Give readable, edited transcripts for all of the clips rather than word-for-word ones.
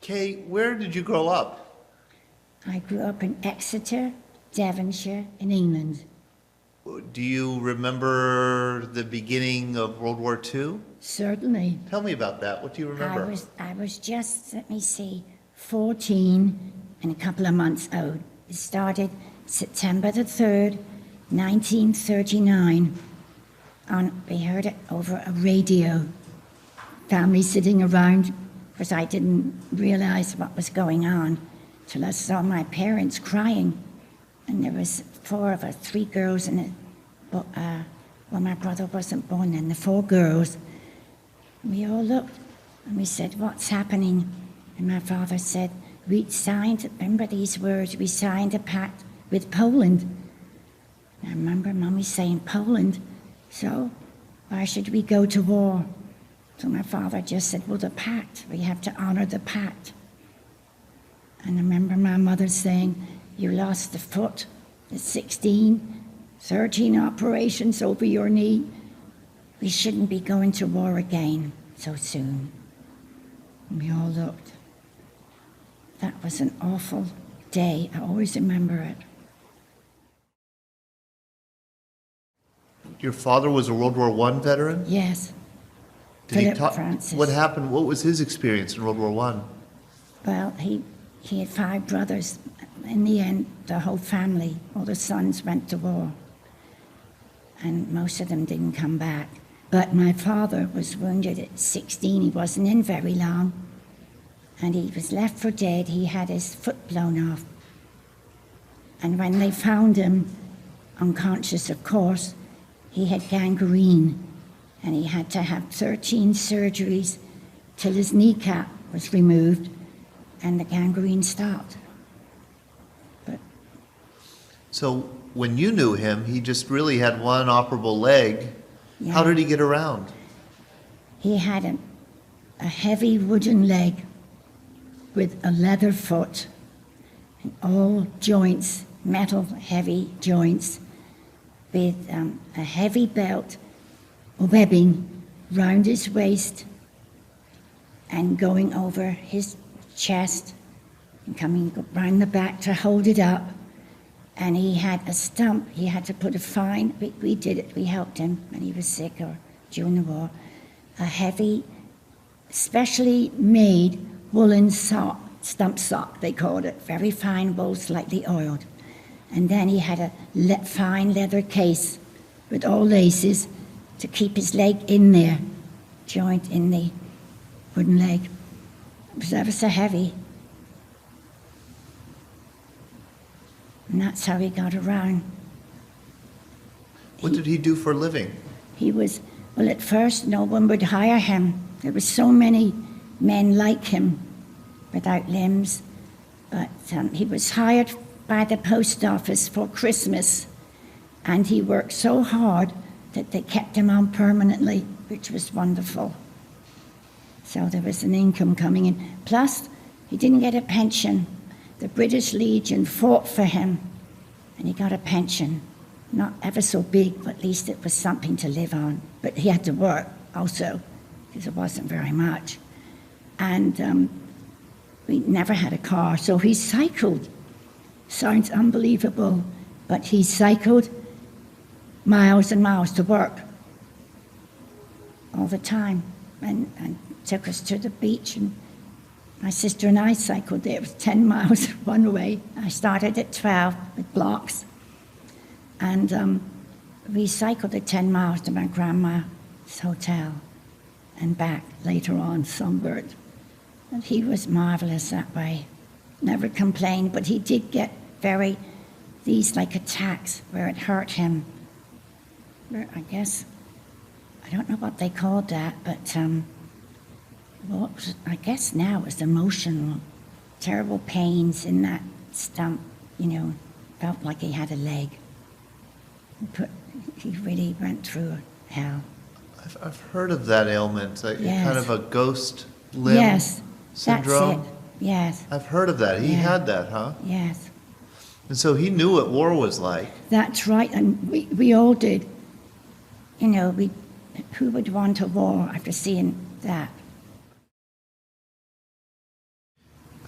Kay, where did you grow up? I grew up in Exeter, Devonshire, in England. Do you remember the beginning of World War II? Certainly. Tell me about that. What do you remember? I was just, let me see, 14 and a couple of months old. It started September the 3rd, 1939. We heard it over a radio. Family sitting around, because I didn't realize what was going on till I saw my parents crying. And there was 4 of us, 3 girls and my brother wasn't born then, the 4 girls. And we all looked and we said, what's happening? And my father said, we signed, remember these words, we signed a pact with Poland. And I remember Mummy saying, Poland? So why should we go to war? So my father just said, well, the pact, we have to honor the pact. And I remember my mother saying, you lost the foot, the 16, 13 operations over your knee. We shouldn't be going to war again so soon. And we all looked. That was an awful day. I always remember it. Your father was a World War I veteran? Yes. Did he Philip talk? Francis. What happened? What was his experience in World War I? Well, he had 5 brothers. In the end, the whole family, all the sons went to war. And most of them didn't come back. But my father was wounded at 16. He wasn't in very long. And he was left for dead. He had his foot blown off. And when they found him, unconscious of course, he had gangrene. And he had to have 13 surgeries till his kneecap was removed and the gangrene stopped. So when you knew him, he just really had one operable leg. Yeah. How did he get around? He had a heavy wooden leg with a leather foot and all joints, metal heavy joints, with a heavy belt, webbing round his waist and going over his chest and coming round the back to hold it up. And he had a stump. He had to put a fine. We did it. We helped him when he was sick or during the war. A heavy, specially made woolen sock, stump sock, they called it. Very fine wool, slightly oiled. And then he had a fine leather case with all laces to keep his leg in there, joint in the wooden leg. It was ever so heavy. And that's how he got around. What did he do for a living? He was, well, at first no one would hire him. There were so many men like him without limbs. But he was hired by the post office for Christmas. And he worked so hard that they kept him on permanently, which was wonderful. So there was an income coming in. Plus, he didn't get a pension. The British Legion fought for him, and he got a pension. Not ever so big, but at least it was something to live on. But he had to work also, because it wasn't very much. And we never had a car, so he cycled. Sounds unbelievable, but he cycled miles and miles to work all the time, and took us to the beach. And my sister and I cycled there. It was 10 miles one way. I started at 12 with blocks. And we cycled the 10 miles to my grandma's hotel and back later on, sunburned. And he was marvelous that way. Never complained, but he did get these like attacks where it hurt him. Where, I guess, I don't know what they called that, but well, I guess now it was emotional, terrible pains in that stump, felt like he had a leg. He really went through hell. I've heard of that ailment, Yes. Kind of a ghost limb Yes, syndrome. that's it. Yes. I've heard of that. He had that, huh? Yes. And so he knew what war was like. That's right, and we all did. Who would want a war after seeing that?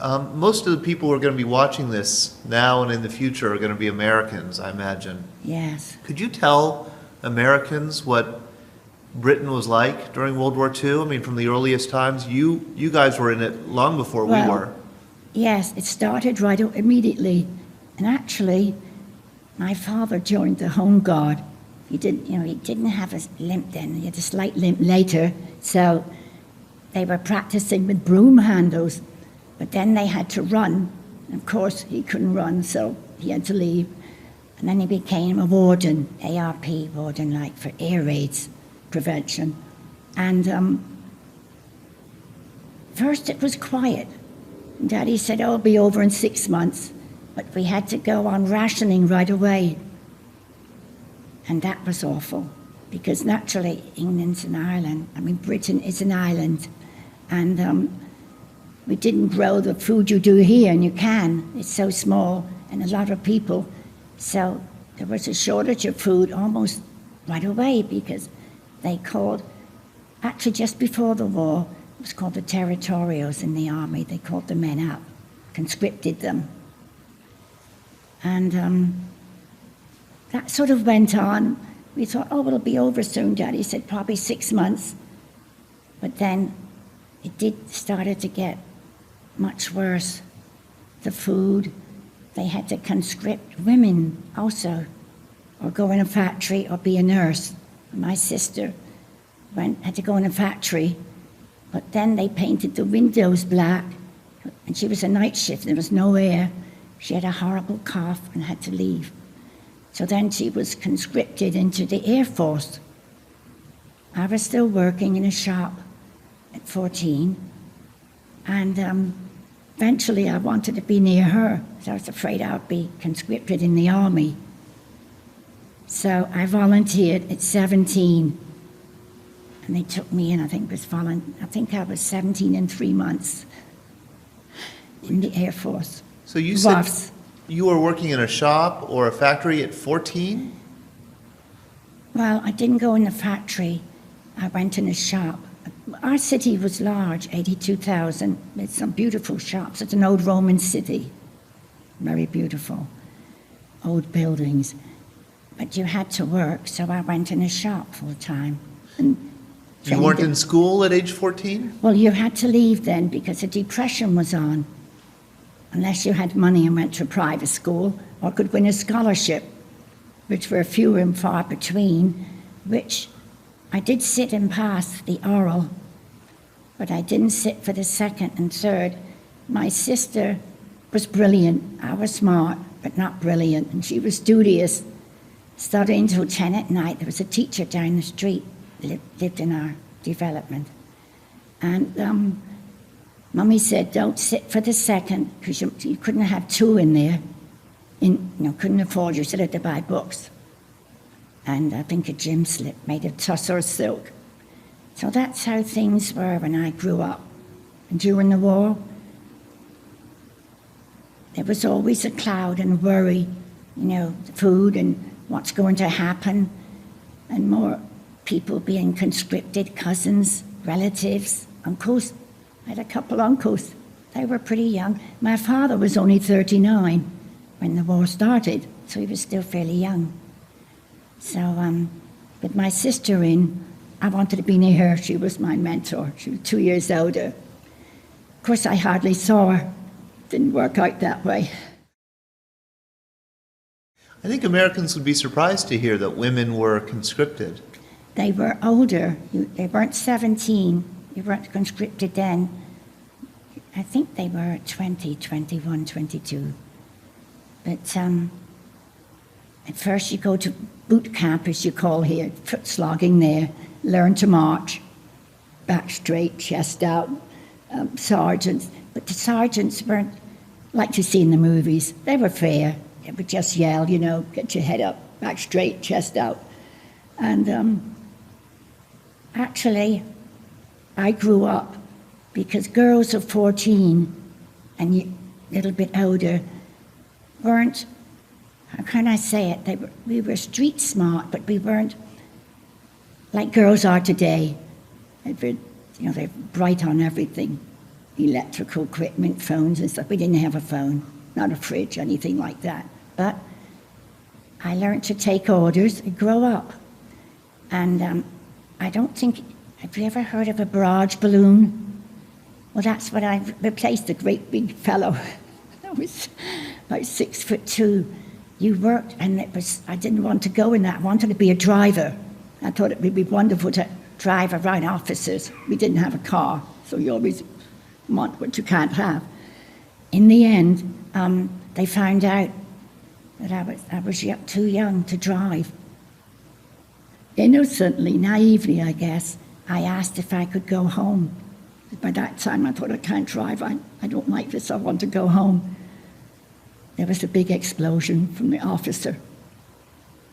Most of the people who are going to be watching this now and in the future are going to be Americans, I imagine. Yes. Could you tell Americans what Britain was like during World War II? I mean, from the earliest times, you guys were in it long before we were. Yes, it started right immediately. And actually, my father joined the Home Guard. He didn't have a limp then. He had a slight limp later. So they were practicing with broom handles. But then they had to run. Of course, he couldn't run, so he had to leave. And then he became a warden, ARP warden, like for air raids prevention. And first it was quiet. Daddy said, oh, it'll be over in 6 months. But we had to go on rationing right away. And that was awful, because naturally England's an island. I mean, Britain is an island. And we didn't grow the food you do here, and you can. It's so small, and a lot of people. So there was a shortage of food almost right away, because they called, actually just before the war, it was called the territorials in the army. They called the men up, conscripted them. And that sort of went on. We thought, oh, it'll be over soon, Daddy said, probably 6 months. But then it started to get much worse. The food, they had to conscript women also, or go in a factory or be a nurse. My sister had to go in a factory, but then they painted the windows black, and she was a night shift, there was no air. She had a horrible cough and had to leave. So then she was conscripted into the Air Force. I was still working in a shop at 14, and eventually I wanted to be near her, so I was afraid I would be conscripted in the army. So I volunteered at 17, and they took me in. I think I was 17 and 3 months in the Air Force. So you said WAAFs. you were working in a shop or a factory at 14? Well, I didn't go in the factory. I went in a shop. Our city was large, 82,000. It's some beautiful shops. It's an old Roman city, very beautiful, old buildings. But you had to work, so I went in a shop full time. You weren't in school at age 14? Well, you had to leave then because the Depression was on, unless you had money and went to a private school or could win a scholarship, which were few and far between, which I did sit and pass the oral, but I didn't sit for the second and third. My sister was brilliant. I was smart, but not brilliant, and she was studious, studying till 10 at night. There was a teacher down the street, lived in our development. And Mummy said, don't sit for the second, because you couldn't have two in there. Couldn't afford, you still had to buy books. And I think a gym slip made of tussar silk. So that's how things were when I grew up. And during the war, there was always a cloud and worry, food and what's going to happen, and more people being conscripted, cousins, relatives, uncles. I had a couple uncles. They were pretty young. My father was only 39 when the war started, so he was still fairly young. So with my sister I wanted to be near her. She was my mentor. She was 2 years older. Of course, I hardly saw her. Didn't work out that way. I think Americans would be surprised to hear that women were conscripted. They were older. They weren't 17. You weren't conscripted then. I think they were 20, 21, 22. But at first you go to boot camp, as you call here, foot slogging there, learn to march, back straight, chest out, sergeants. But the sergeants weren't like you see in the movies. They were fair. They would just yell, get your head up, back straight, chest out. And actually, I grew up because girls of 14 and a little bit older weren't, how can I say it? We were street smart, but we weren't like girls are today. They're bright on everything. electrical equipment, phones and stuff. We didn't have a phone, not a fridge, anything like that. But I learned to take orders and grow up. And I don't think, have you ever heard of a barrage balloon? Well, that's what I replaced, a great big fellow. I was about 6'2". You worked, and I didn't want to go in that. I wanted to be a driver. I thought it would be wonderful to drive around officers. We didn't have a car, so you always want what you can't have. In the end, they found out that I was too young to drive. Innocently, naively, I guess, I asked if I could go home. By that time, I thought, I can't drive. I don't like this. I want to go home. There was a big explosion from the officer.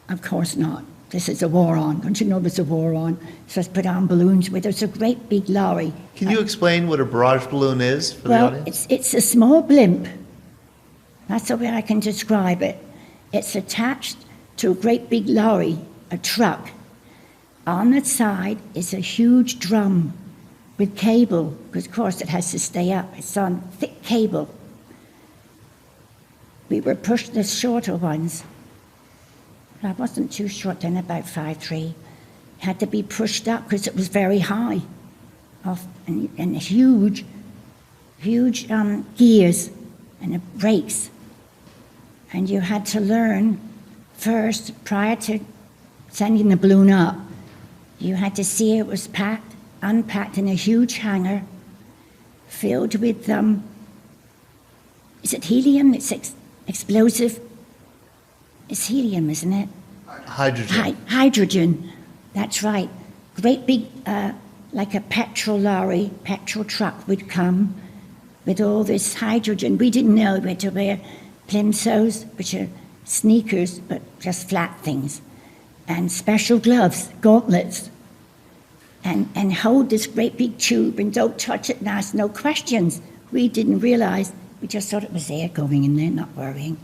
Of course not. This is a war on. Don't you know there's a war on? So it's put on balloons with. There's a great big lorry. Can you explain what a barrage balloon is for the audience? It's a small blimp. That's the way I can describe it. It's attached to a great big lorry, a truck. On the side is a huge drum with cable, because of course it has to stay up. It's on thick cable. We were pushed the shorter ones. I wasn't too short then, about 5'3". Had to be pushed up because it was very high. And huge gears and brakes. And you had to learn first, prior to sending the balloon up, you had to see it was packed, unpacked in a huge hangar, filled with, is it helium? It's explosive. It's helium, isn't it? Hydrogen. Hydrogen, that's right. Great big, like a petrol lorry, petrol truck would come with all this hydrogen. We didn't know we had to wear plimsolls, which are sneakers, but just flat things, and special gloves, gauntlets, and hold this great big tube and don't touch it and ask no questions. We didn't realize, we just thought it was air going in there, not worrying.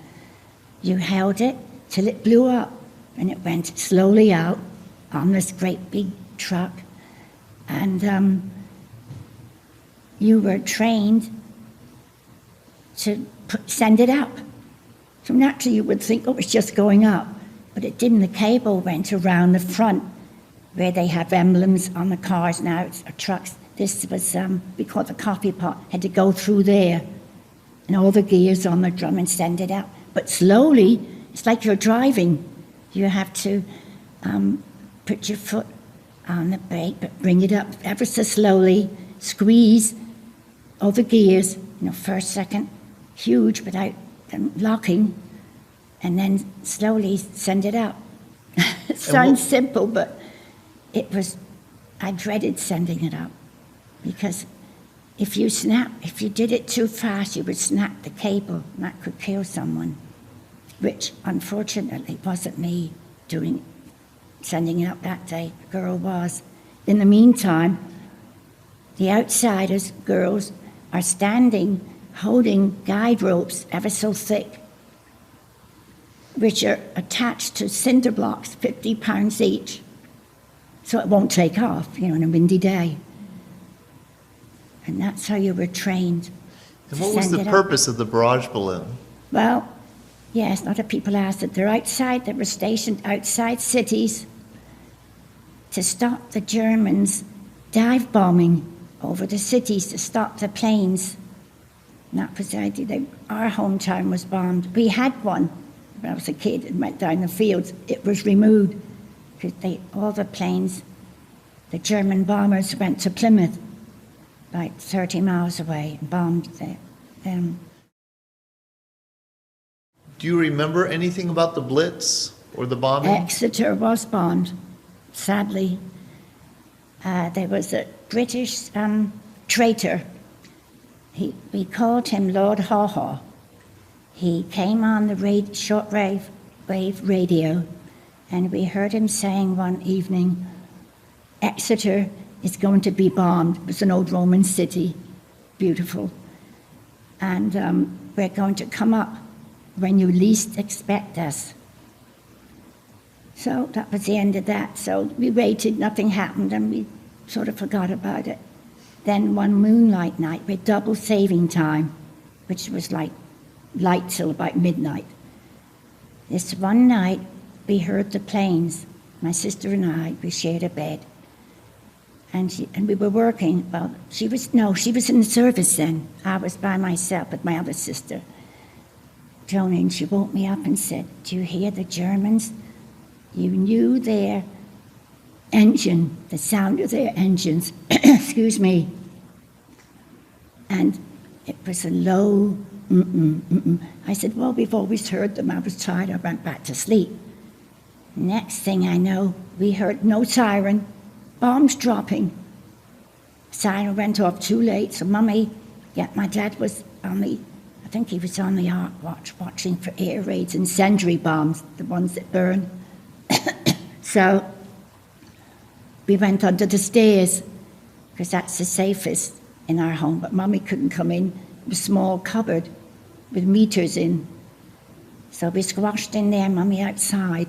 You held it till it blew up, and it went slowly out on this great big truck, and you were trained to send it up. So naturally you would think, oh, it's just going up, but it didn't. The cable went around the front where they have emblems on the cars now, it's trucks. This was, we call it the coffee pot, had to go through there, and all the gears on the drum and send it out. But slowly, it's like you're driving. You have to put your foot on the brake, but bring it up ever so slowly, squeeze all the gears, first, second, huge without locking, and then slowly send it out. It sounds simple, but I dreaded sending it up, because if you did it too fast, you would snap the cable, and that could kill someone, which unfortunately wasn't me sending it up that day. The girl was. In the meantime, the outsiders, girls, are standing, holding guide ropes ever so thick, which are attached to cinder blocks, 50 pounds each, so it won't take off, on a windy day. And that's how you were trained. And what was the purpose of the barrage balloon? Well, yes, a lot of people asked it. They were stationed outside cities to stop the Germans dive bombing over the cities, to stop the planes. And that was the idea. Our hometown was bombed. We had one when I was a kid and went down the fields. It was removed because all the planes, the German bombers went to Plymouth, like 30 miles away, and bombed them. Do you remember anything about the Blitz or the bombing? Exeter was bombed, sadly. There was a British traitor. We called him Lord Haw Haw. He came on the shortwave radio, and we heard him saying one evening, Exeter is going to be bombed. It was an old Roman city, beautiful. And we're going to come up when you least expect us. So that was the end of that. So we waited, nothing happened, and we sort of forgot about it. Then one moonlight night with double saving time, which was like light till about midnight. This one night, we heard the planes. My sister and I, we shared a bed. And we were working. Well, she was in the service then. I was by myself with my other sister. Joan, and she woke me up and said, "Do you hear the Germans? You knew their engine, the sound of their engines," excuse me. And it was a low, I said, "Well, we've always heard them." I was tired, I went back to sleep. Next thing I know, we heard no siren, bombs dropping. Siren went off too late, so my dad was on the, I think he was on the arc watch, watching for air raids, incendiary bombs, the ones that burn. So we went under the stairs, because that's the safest in our home, but Mummy couldn't come in. It was a small cupboard with meters in. So we squashed in there, Mummy outside,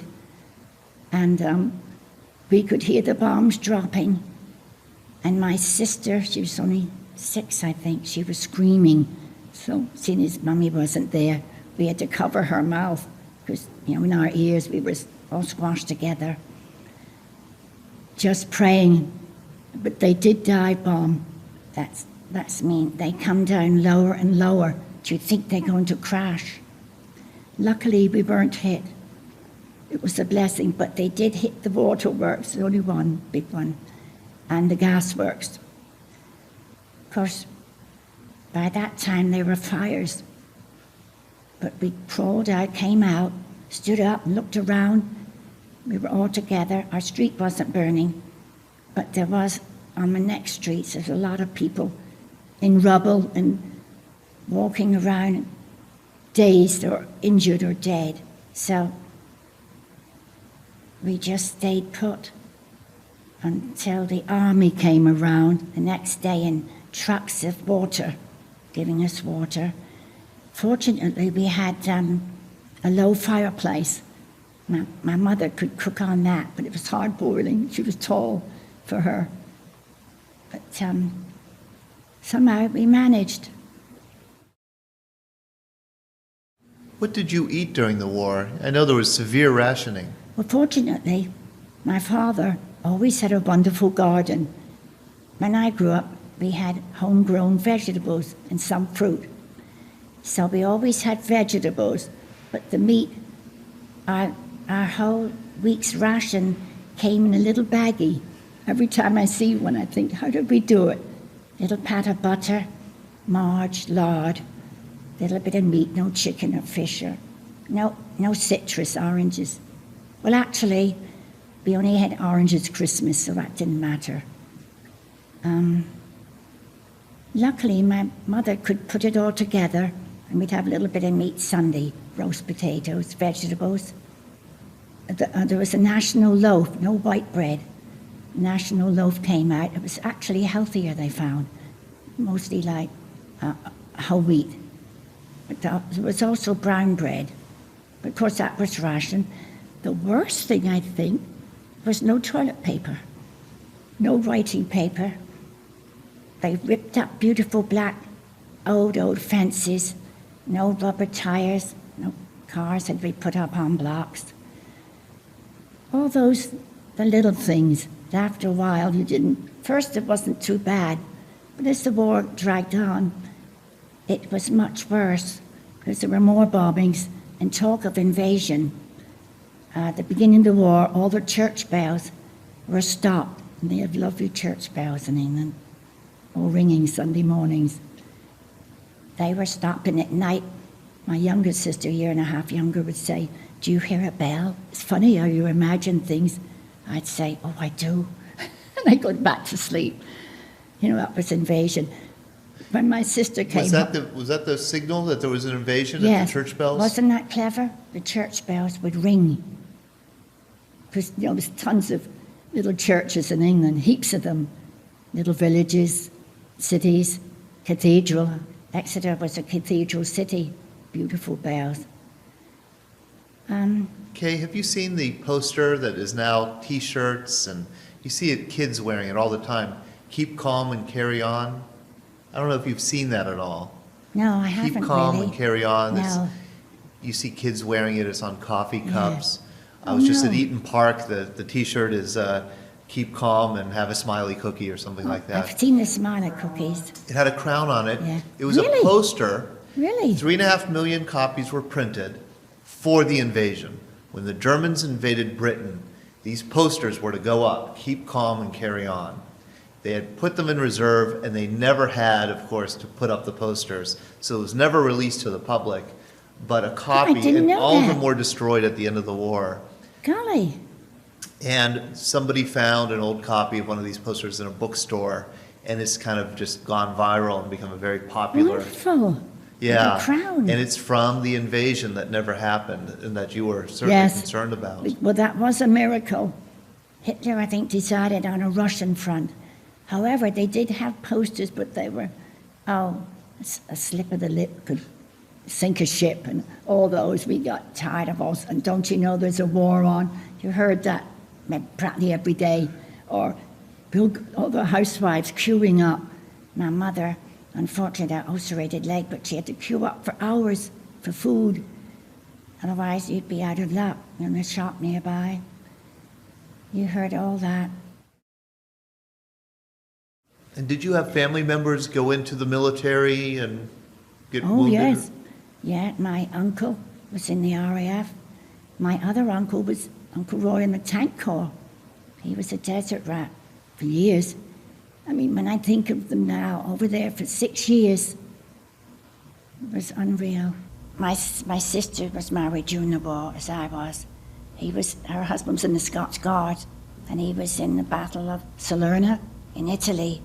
and we could hear the bombs dropping. And my sister, she was only 6, I think, she was screaming. So seeing as Mummy wasn't there, we had to cover her mouth, because, in our ears, we were all squashed together, just praying. But they did dive bomb. That's mean. They come down lower and lower. Do you think they're going to crash? Luckily, we weren't hit. It was a blessing, but they did hit the waterworks, the only one, big one, and the gasworks. Of course, by that time, there were fires. But we crawled out, came out, stood up, and looked around. We were all together. Our street wasn't burning, but there was, on the next streets, there's a lot of people in rubble and walking around dazed or injured or dead. So we just stayed put until the army came around the next day in trucks of water, giving us water. Fortunately, we had a low fireplace. My mother could cook on that, but it was hard boiling. She was tall for her. But somehow we managed. What did you eat during the war? I know there was severe rationing. Well, fortunately, my father always had a wonderful garden. When I grew up, we had homegrown vegetables and some fruit. So we always had vegetables, but the meat, our whole week's ration came in a little baggie. Every time I see one, I think, how did we do it? Little pat of butter, marge, lard, little bit of meat, no chicken or fish, or no citrus, oranges. Well, actually, we only had oranges Christmas, so that didn't matter. Luckily, my mother could put it all together, and we'd have a little bit of meat Sunday, roast potatoes, vegetables. There was a national loaf, no white bread. National loaf came out. It was actually healthier, they found, mostly like whole wheat. But there was also brown bread. But of course, that was ration. The worst thing, I think, was no toilet paper, no writing paper. They ripped up beautiful black old fences, no rubber tires, no cars had been put up on blocks. All those, the little things. After a while, you didn't. First, it wasn't too bad, but as the war dragged on, it was much worse because there were more bombings and talk of invasion. At the beginning of the war, all the church bells were stopped, and they have lovely church bells in England, all ringing Sunday mornings. They were stopping at night. My younger sister, a year and a half younger, would say, "Do you hear a bell? It's funny how you imagine things." I'd say, "Oh, I do." And I go back to sleep. That was invasion. When my sister came Was that the signal that there was an invasion yes. at the church bells? Wasn't that clever? The church bells would ring. Because, there's tons of little churches in England, heaps of them. Little villages, cities, cathedral. Exeter was a cathedral city. Beautiful bells. Kay, have you seen the poster that is now T-shirts, and you see kids wearing it all the time? keep calm and carry on. I don't know if you've seen that at all. No, I haven't really. Keep calm and carry on. No. You see kids wearing it. It's on coffee cups. I Oh, was just at no. Eaton Park. The T-shirt is keep calm and have a smiley cookie or something like that. I've seen the smiley cookies. It had a crown on it. Yeah. It was Really? a poster. Really? 3.5 million copies were printed for the invasion. When the Germans invaded Britain, these posters were to go up, keep calm and carry on. They had put them in reserve, and they never had, of course, to put up the posters. So it was never released to the public, but a copy, didn't and know all of that. them were destroyed at the end of the war. Golly. And somebody found an old copy of one of these posters in a bookstore, and it's kind of just gone viral and become a very popular. Wonderful. Yeah, The crown. and it's from the invasion that never happened and that you were certainly Yes. concerned about. Well, that was a miracle. Hitler, I think, decided on a Russian front. However, they did have posters, but they were, a slip of the lip could sink a ship, and all those, we got tired of us. And don't you know there's a war on? You heard that practically every day. Or all the housewives queuing up. My mother, unfortunately, had an ulcerated leg, but she had to queue up for hours for food. Otherwise, you'd be out of luck in a shop nearby. You heard all that. And did you have family members go into the military and get Oh, wounded? yes. Yeah, my uncle was in the RAF. My other uncle was Uncle Roy in the Tank Corps. He was a desert rat for years. I mean, when I think of them now, over there for 6 years, it was unreal. My sister was married during the war, as I was. Her husband was in the Scots Guards, and he was in the Battle of Salerno in Italy.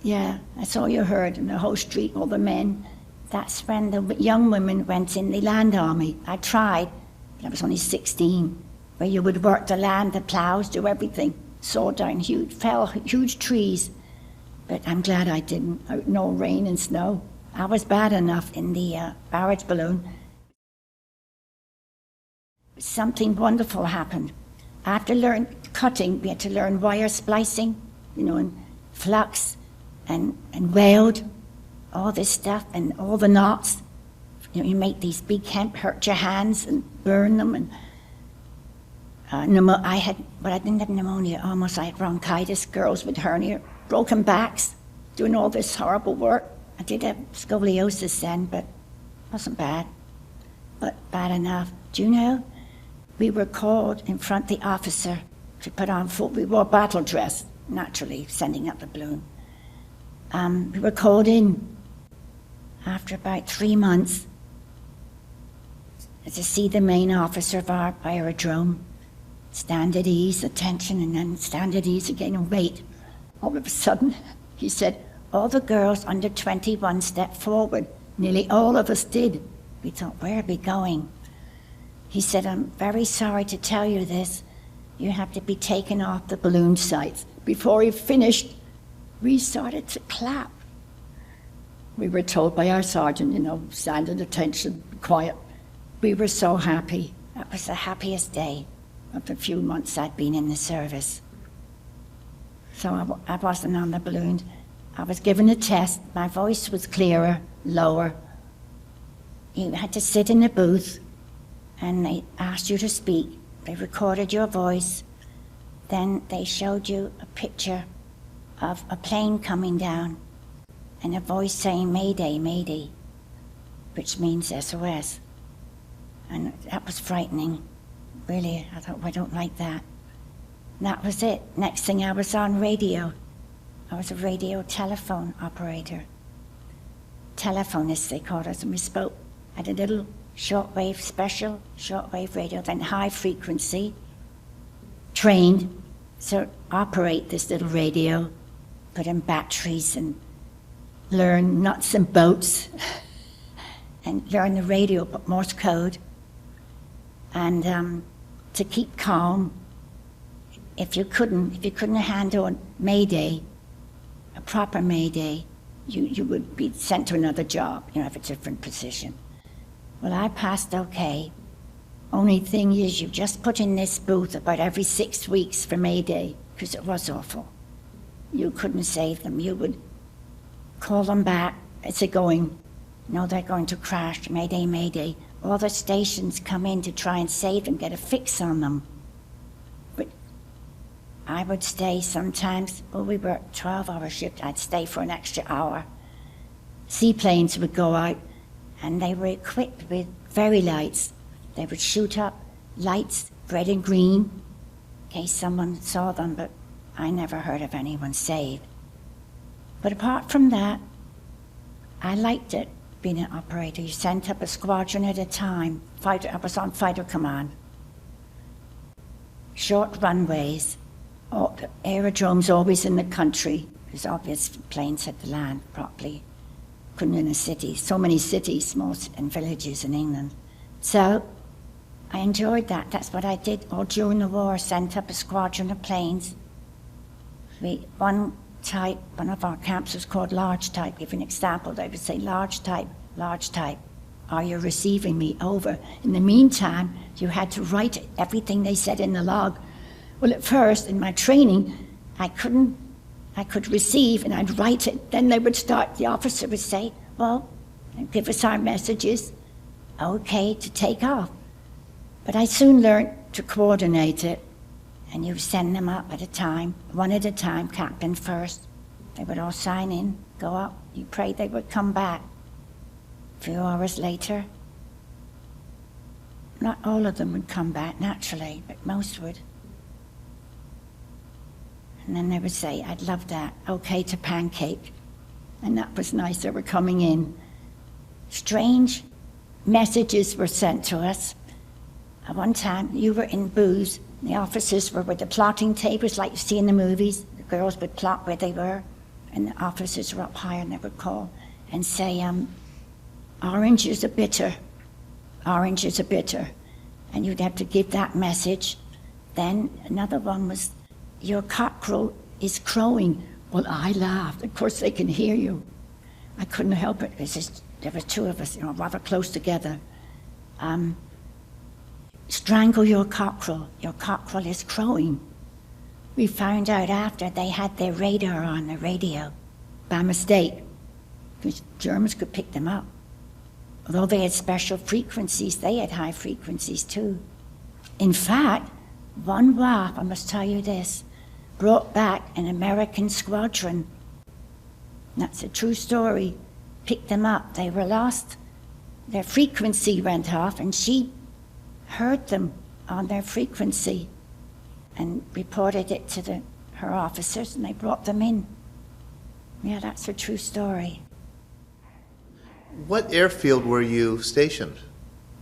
Yeah, that's all you heard in the whole street, all the men. That's when the young women went in the land army. I tried, but I was only 16, where you would work the land, the plows, do everything, saw down huge trees. But I'm glad I didn't. No rain and snow. I was bad enough in the barrage balloon. Something wonderful happened. After cutting, we had to learn wire splicing, and flux and weld, all this stuff, and all the knots. You make these big hemp, hurt your hands and burn them. And I didn't have pneumonia, almost I had bronchitis, girls with hernia, broken backs, doing all this horrible work. I did have scoliosis then, but it wasn't bad, but bad enough. Do you know? We were called in front of the officer to put on we wore battle dress, naturally, sending up the balloon. We were called in after about 3 months to see the main officer of our aerodrome. Stand at ease, attention, and then stand at ease again and wait. All of a sudden, he said, all the girls under 21 stepped forward. Nearly all of us did. We thought, where are we going? He said, I'm very sorry to tell you this. You have to be taken off the balloon sites. Before he finished, we started to clap. We were told by our sergeant, stand at attention, be quiet. We were so happy. That was the happiest day of the few months I'd been in the service. So I wasn't on the balloon. I was given a test. My voice was clearer, lower. You had to sit in a booth, and they asked you to speak. They recorded your voice. Then they showed you a picture of a plane coming down and a voice saying, Mayday, Mayday, which means SOS. And that was frightening. Really, I thought, I don't like that. And that was it. Next thing I was on radio. I was a radio telephone operator. Telephonists, they called us, and we spoke. I had a little special shortwave radio, then high frequency, trained to operate this little radio, put in batteries and learn nuts and bolts, and learn the radio, but Morse code, and to keep calm. If you couldn't handle a Mayday, a proper Mayday, you would be sent to another job, have a different position. Well, I passed okay. Only thing is, you just put in this booth about every 6 weeks for Mayday, because it was awful. you couldn't save them. You would call them back. Is it going? No, they're going to crash. Mayday, mayday. All the stations come in to try and save them, get a fix on them. But I would stay sometimes, well, we were 12-hour shift, I'd stay for an extra hour. Seaplanes would go out, and they were equipped with very lights. They would shoot up lights, red and green, in case someone saw them, but I never heard of anyone saved. But apart from that, I liked it, being an operator. You sent up a squadron at a time. I was on fighter command. Short runways, the aerodromes always in the country. It was obvious planes had to land properly. Couldn't in a city. So many cities, small and villages in England. So I enjoyed that. That's what I did all during the war. Sent up a squadron of planes. One of our camps was called large type. Give an example, they would say large type. Are you receiving me? Over. In the meantime, you had to write everything they said in the log. Well, at first, in my training, I could receive and I'd write it. Then they would start, the officer would say, well, give us our messages. Okay, to take off. But I soon learned to coordinate it. And you send them up at a time, one at a time, captain first. They would all sign in, go up. You prayed they would come back. A few hours later, not all of them would come back naturally, but most would. And then they would say, I'd love that. Okay to pancake. And that was nice, they were coming in. Strange messages were sent to us. At one time, you were in booze. The officers were with the plotting tables like you see in the movies. The girls would plot where they were, and the officers were up higher, and they would call and say, oranges are bitter, oranges are bitter. And you'd have to give that message. Then another one was, your cockerel is crowing. Well, I laughed. Of course, they can hear you. I couldn't help it. There were two of us, rather close together. Strangle your cockerel is crowing. We found out after they had their radar on, the radio, by mistake, because Germans could pick them up. Although they had special frequencies, they had high frequencies too. In fact, one WAAF, I must tell you this, brought back an American squadron. That's a true story. Picked them up, they were lost. Their frequency went off, and she heard them on their frequency and reported it to her officers, and they brought them in. Yeah, that's a true story. What airfield were you stationed?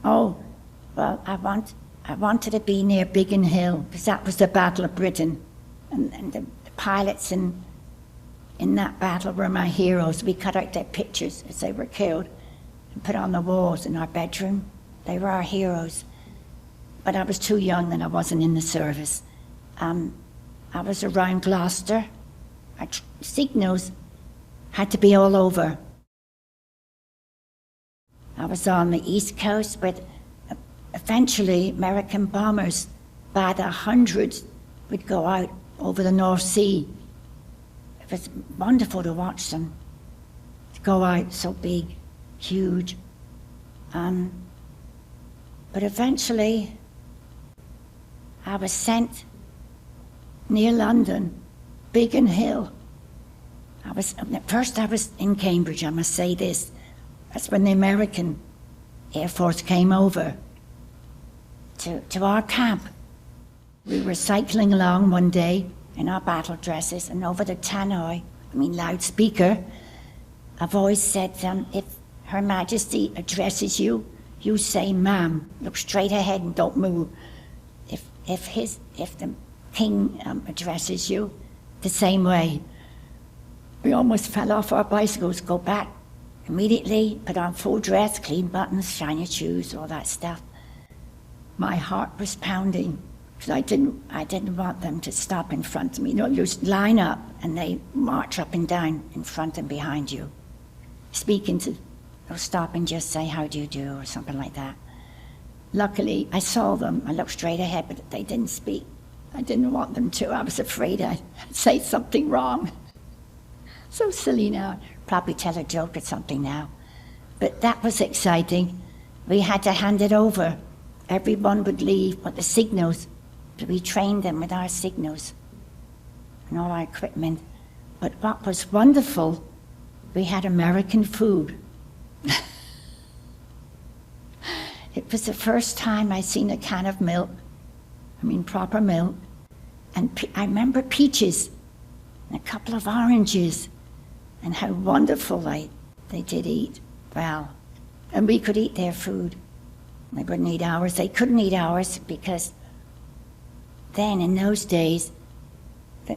Oh, well, I wanted to be near Biggin Hill, because that was the Battle of Britain, and the pilots in that battle were my heroes. We cut out their pictures as they were killed and put on the walls in our bedroom. They were our heroes. But I was too young and I wasn't in the service. I was around Gloucester. Our signals had to be all over. I was on the East Coast, but eventually American bombers by the hundreds would go out over the North Sea. It was wonderful to watch them, to go out so big, huge. But eventually, I was sent near London, Biggin Hill. At first I was in Cambridge, I must say this. That's when the American Air Force came over to our camp. We were cycling along one day in our battle dresses, and over the tannoy, loudspeaker, a voice said, if Her Majesty addresses you, you say, ma'am, look straight ahead and don't move. If the king addresses you, the same way. We almost fell off our bicycles, go back immediately, put on full dress, clean buttons, shiny shoes, all that stuff. My heart was pounding, because I didn't want them to stop in front of me. You just line up, and they march up and down in front and behind you. Speaking to, they'll stop and just say, how do you do, or something like that. Luckily, I saw them. I looked straight ahead, but they didn't speak. I didn't want them to. I was afraid I'd say something wrong. So silly now. Probably tell a joke or something now. But that was exciting. We had to hand it over. Everyone would leave, but the signals, we trained them with our signals and all our equipment. But what was wonderful, we had American food. It was the first time I seen a can of milk, proper milk, and I remember peaches and a couple of oranges, and how wonderful they did eat well. And we could eat their food. They wouldn't eat ours. They couldn't eat ours because then in those days,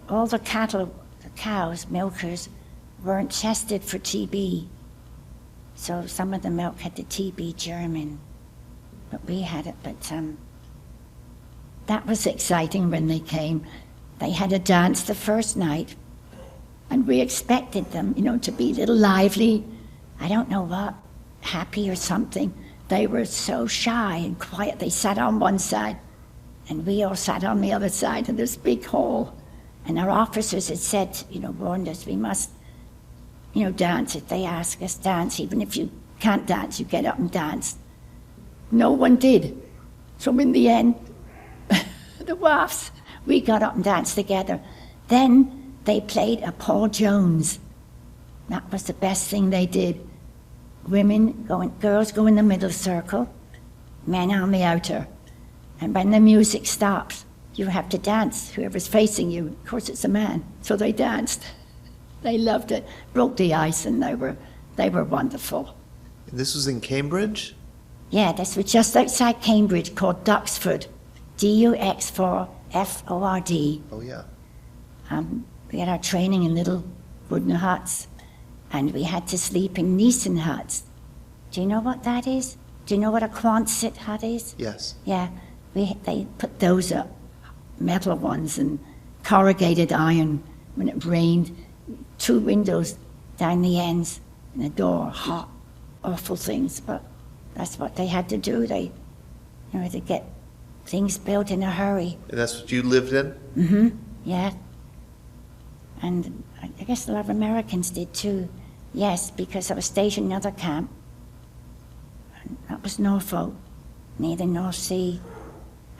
all the cattle, the cows, milkers, weren't tested for TB. So some of the milk had the TB germ in, but we had it. But that was exciting when they came. They had a dance the first night, and we expected them, to be a little lively. I don't know what, happy or something. They were so shy and quiet. They sat on one side, and we all sat on the other side of this big hall. And our officers had said, warned us, we must, dance. If they ask us, dance. Even if you can't dance, you get up and dance. No one did. So in the end, the WAAFs, we got up and danced together. Then they played a Paul Jones. That was the best thing they did. Girls go in the middle circle, men on the outer. And when the music stops, you have to dance, whoever's facing you. Of course, it's a man, so they danced. They loved it, broke the ice, and they were wonderful. And this was in Cambridge? Yeah, this was just outside Cambridge, called Duxford, Duxford. Oh, yeah. We had our training in little wooden huts, and we had to sleep in Nissen huts. Do you know what that is? Do you know what a Quonset hut is? Yes. Yeah, they put those up, metal ones, and corrugated iron. When it rained, 2 windows down the ends, and a door, hot, awful things, but that's what they had to do. They had to get things built in a hurry. And that's what you lived in? Mm-hmm, yeah. And I guess a lot of Americans did too. Yes, because I was stationed in another camp. And that was Norfolk, near the North Sea.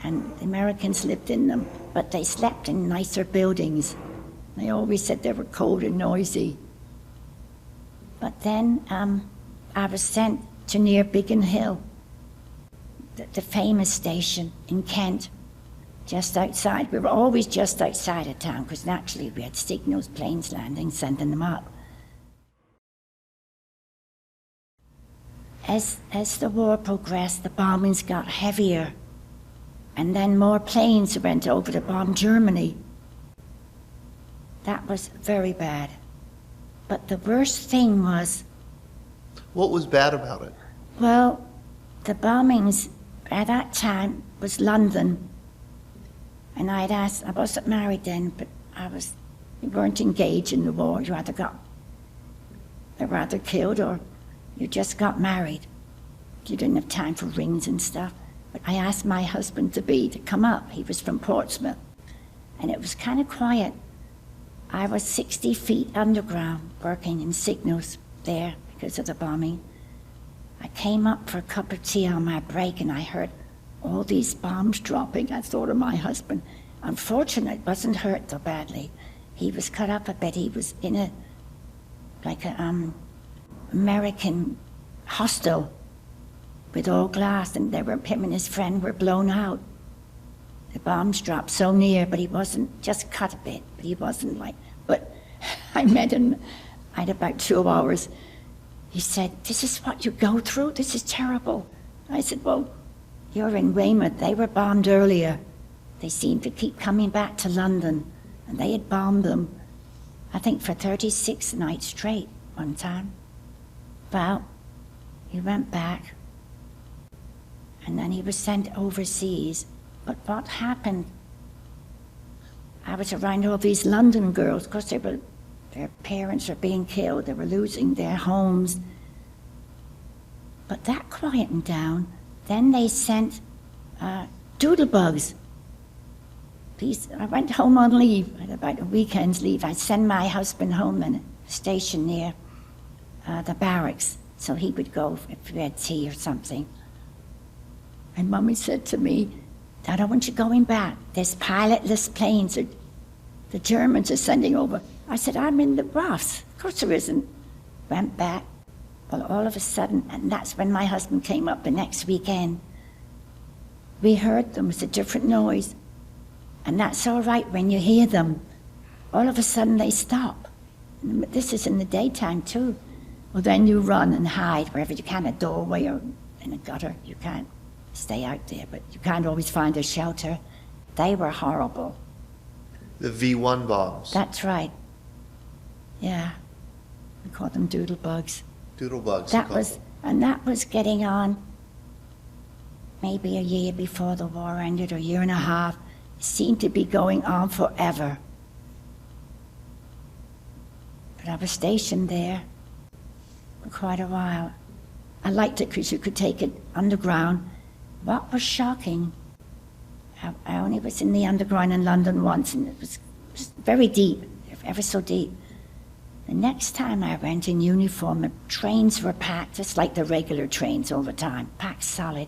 And the Americans lived in them, but they slept in nicer buildings. They always said they were cold and noisy. But then I was sent to near Biggin Hill, the famous station in Kent, just outside. We were always just outside of town, because naturally we had signals, planes landing, sending them up. As the war progressed, the bombings got heavier, and then more planes went over to bomb Germany. That was very bad. But the worst thing was... What was bad about it? Well, the bombings at that time was London. And I'd asked, I wasn't married then, but we weren't engaged in the war. You either got killed or you just got married. You didn't have time for rings and stuff. But I asked my husband to come up. He was from Portsmouth. And it was kind of quiet. I was 60 feet underground working in signals there because of the bombing. I came up for a cup of tea on my break and I heard all these bombs dropping. I thought of my husband. Unfortunately, wasn't hurt so badly. He was cut up a bit. He was in a American hostel with all glass, and him and his friend were blown out. The bombs dropped so near, but he wasn't, just cut a bit, but he wasn't but I met him, I had about 2 hours. He said, "This is what you go through? This is terrible." I said, "Well, you're in Weymouth. They were bombed earlier. They seemed to keep coming back to London, and they had bombed them, I think, for 36 nights straight one time." Well, he went back, and then he was sent overseas. But what happened? I was around all these London girls, because their parents were being killed, they were losing their homes. But that quietened down. Then they sent doodlebugs. I went home on leave, at about a weekend's leave. I'd send my husband home in a station near the barracks, so he would go if we had tea or something. And Mummy said to me, I don't want you going back. There's pilotless planes that the Germans are sending over. I said, I'm in the WAAFs. Of course there isn't. Went back. Well, all of a sudden, and that's when my husband came up the next weekend, we heard them. It was a different noise. And that's all right when you hear them. All of a sudden they stop. This is in the daytime too. Well, then you run and hide wherever you can, a doorway or in a gutter. You can't stay out there, but you can't always find a shelter. They were horrible. The V1 bombs. That's right. Yeah. We call them doodle bugs. Doodle bugs. That was getting on maybe a year before the war ended, or a year and a half. It seemed to be going on forever. But I was stationed there for quite a while. I liked it because you could take it underground. What was shocking, I only was in the underground in London once, and it was very deep, ever so deep. The next time I went in uniform, the trains were packed, just like the regular trains all the time, packed solid.